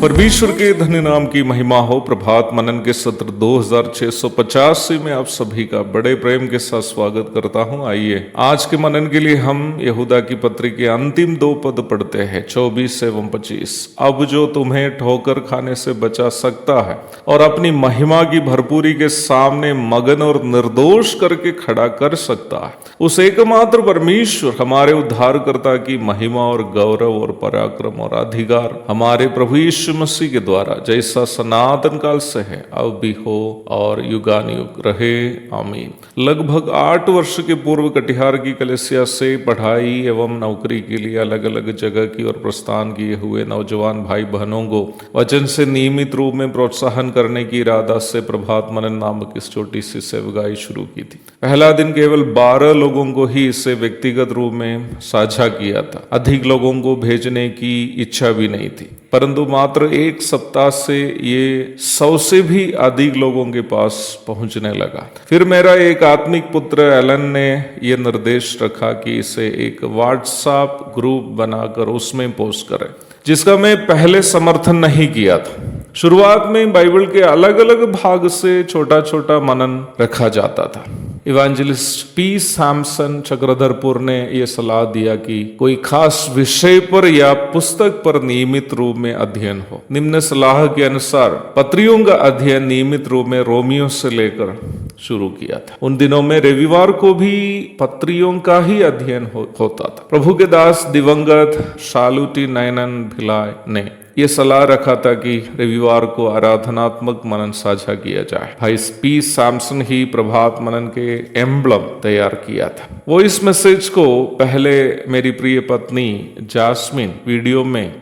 परमेश्वर के धन्य नाम की महिमा हो। प्रभात मनन के सत्र 2685 में आप सभी का बड़े प्रेम के साथ स्वागत करता हूं। आइए आज के मनन के लिए हम यहूदा की पत्री के अंतिम 2 पद पढ़ते हैं, 24 एवं 25। अब जो तुम्हें ठोकर खाने से बचा सकता है और अपनी महिमा की भरपूरी के सामने मगन और निर्दोष करके खड़ा कर सकता है, उस एकमात्र परमेश्वर हमारे उद्धारकर्ता की महिमा और गौरव और पराक्रम और अधिकार हमारे प्रभु यीशु मसीह के द्वारा जैसा सनातन काल से है, अब भी हो और युगानुयुग रहे, आमीन। लगभग 8 वर्ष के पूर्व कटिहार की कलीसिया से पढ़ाई एवं नौकरी के लिए अलग अलग जगह की ओर प्रस्थान किए हुए नौजवान भाई बहनों को वचन से नियमित रूप में प्रोत्साहन करने की इरादा से प्रभात मनन नामक इस छोटी सी सेवकाई शुरू की थी। पहला दिन केवल 12 लोगों को ही इसे व्यक्तिगत रूप में साझा किया था। अधिक लोगों को भेजने की इच्छा भी नहीं थी, परंतु मात्र 1 सप्ताह से ये 100 से भी अधिक लोगों के पास पहुंचने लगा। फिर मेरा एक आत्मिक पुत्र एलन ने यह निर्देश रखा कि इसे एक व्हाट्सएप ग्रुप बनाकर उसमें पोस्ट करें, जिसका मैं पहले समर्थन नहीं किया था। शुरुआत में बाइबल के अलग अलग भाग से छोटा छोटा मनन रखा जाता था। इवेंजलिस्ट पी सैमसन चक्रधरपुर ने यह सलाह दिया कि कोई खास विषय पर या पुस्तक पर नियमित रूप में अध्ययन हो। निम्न सलाह के अनुसार पत्रियों का अध्ययन नियमित रूप में रोमियो से लेकर शुरू किया था। उन दिनों में रविवार को भी पत्रियों का ही अध्ययन होता था। प्रभु के दास दिवंगत शालूटी नयनन भिलाय ने ये सलाह रखा था कि रविवार को आराधनात्मक मनन साझा किया जाए। भाई पी सैमसन ही प्रभात मनन के एम्ब्लम तैयार किया था। वो इस मैसेज को पहले मेरी प्रिय पत्नी जास्मिन वीडियो में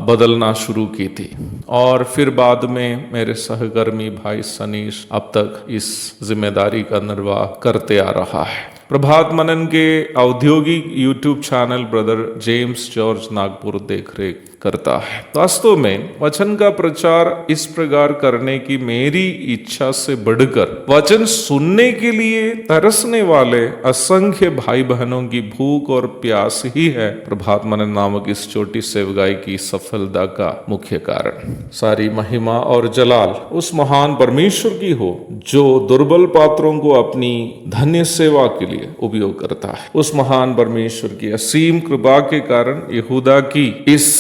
बदलना शुरू की थी और फिर बाद में मेरे सहकर्मी भाई सनीश अब तक इस जिम्मेदारी का निर्वाह करते आ रहा है। प्रभात मनन के औद्योगिक YouTube channel brother James George Nagpur देखरेख करता है। वास्तव में वचन का प्रचार इस प्रकार करने की मेरी इच्छा से बढ़कर वचन सुनने के लिए तरसने वाले असंख्य भाई बहनों की भूख और प्यास ही है प्रभात मनन नामक इस छोटी सेवकाई की सफलता का मुख्य कारण। सारी महिमा और जलाल उस महान परमेश्वर की हो जो दुर्बल पात्रों को अपनी धन्य सेवा के लिए उपयोग करता है। उस महान परमेश्वर की असीम कृपा के कारण यहूदा की इस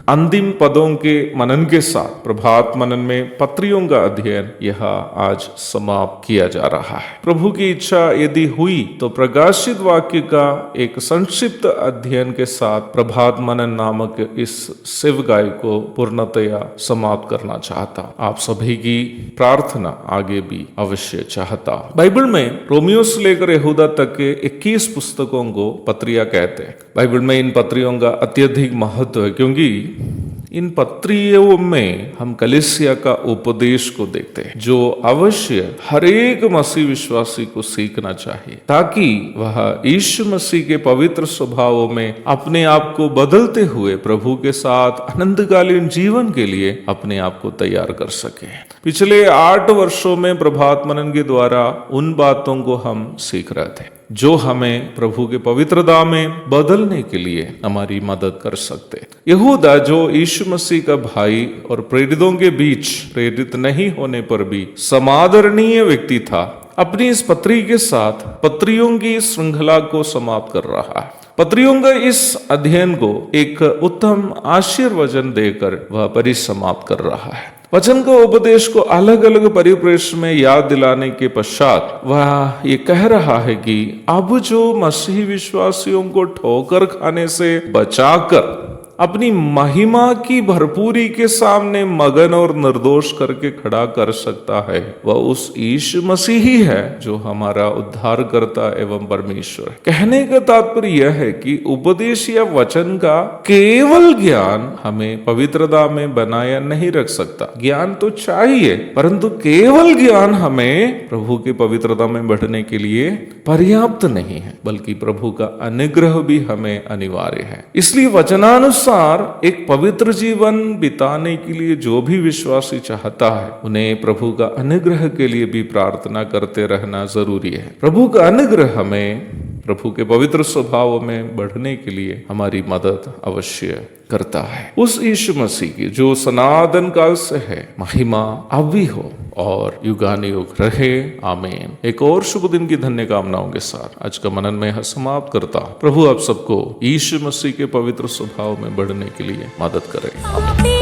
अंतिम पदों के मनन के साथ प्रभात मनन में पत्रियों का अध्ययन यह आज समाप्त किया जा रहा है। प्रभु की इच्छा यदि हुई तो प्रकाशित वाक्य का एक संक्षिप्त अध्ययन के साथ प्रभात मनन नामक इस सेवकाई को पूर्णतया समाप्त करना चाहता। आप सभी की प्रार्थना आगे भी अवश्य चाहता। बाइबल में रोमियो से लेकर यहूदा तक के 21 पुस्तकों को पत्रियां कहते हैं। बाइबल में इन पत्रियों का अत्यधिक महत्व है, क्योंकि इन पत्रियों में हम कलीसिया का उपदेश को देखते हैं, जो अवश्य हर एक मसीह विश्वासी को सीखना चाहिए, ताकि वह यीशु मसीह के पवित्र स्वभावों में अपने आप को बदलते हुए प्रभु के साथ अनंतकालीन जीवन के लिए अपने आप को तैयार कर सके। पिछले 8 वर्षों में प्रभात मनन के द्वारा उन बातों को हम सीख रहे थे जो हमें प्रभु के पवित्रता में बदलने के लिए हमारी मदद कर सकते। यहूदा जो यीशु मसीह का भाई और प्रेरितों के बीच प्रेरित नहीं होने पर भी समादरणीय व्यक्ति था, अपनी इस पत्री के साथ पत्रियों की श्रृंखला को समाप्त कर रहा है। पत्रियों का इस अध्ययन को एक उत्तम आशीर्वचन देकर वह परिसमाप्त कर रहा है। वचन का उपदेश को अलग अलग परिप्रेक्ष्य में याद दिलाने के पश्चात वह ये कह रहा है कि अब जो मसीही विश्वासियों को ठोकर खाने से बचाकर अपनी महिमा की भरपूरी के सामने मगन और निर्दोष करके खड़ा कर सकता है, वह उस यीशु मसीह ही है जो हमारा उद्धारकर्ता एवं परमेश्वर है। कहने का तात्पर्य यह है कि उपदेश या वचन का केवल ज्ञान हमें पवित्रता में बनाया नहीं रख सकता। ज्ञान तो चाहिए, परंतु केवल ज्ञान हमें प्रभु की पवित्रता में बढ़ने के लिए पर्याप्त नहीं है, बल्कि प्रभु का अनुग्रह भी हमें अनिवार्य है। इसलिए वचनानुसार एक पवित्र जीवन बिताने के लिए जो भी विश्वासी चाहता है, उन्हें प्रभु का अनुग्रह के लिए भी प्रार्थना करते रहना जरूरी है। प्रभु का अनुग्रह हमें प्रभु के पवित्र स्वभाव में बढ़ने के लिए हमारी मदद अवश्य करता है। उस यीशु मसीह की जो सनातन काल से है, महिमा अब भी हो और युगानुयुग रहे। आमीन। एक और शुभ दिन की धन्य कामनाओं के साथ आज का मनन में यह समाप्त करता हूं। प्रभु आप सबको यीशु मसीह के पवित्र स्वभाव में बढ़ने के लिए मदद करे। आमीन।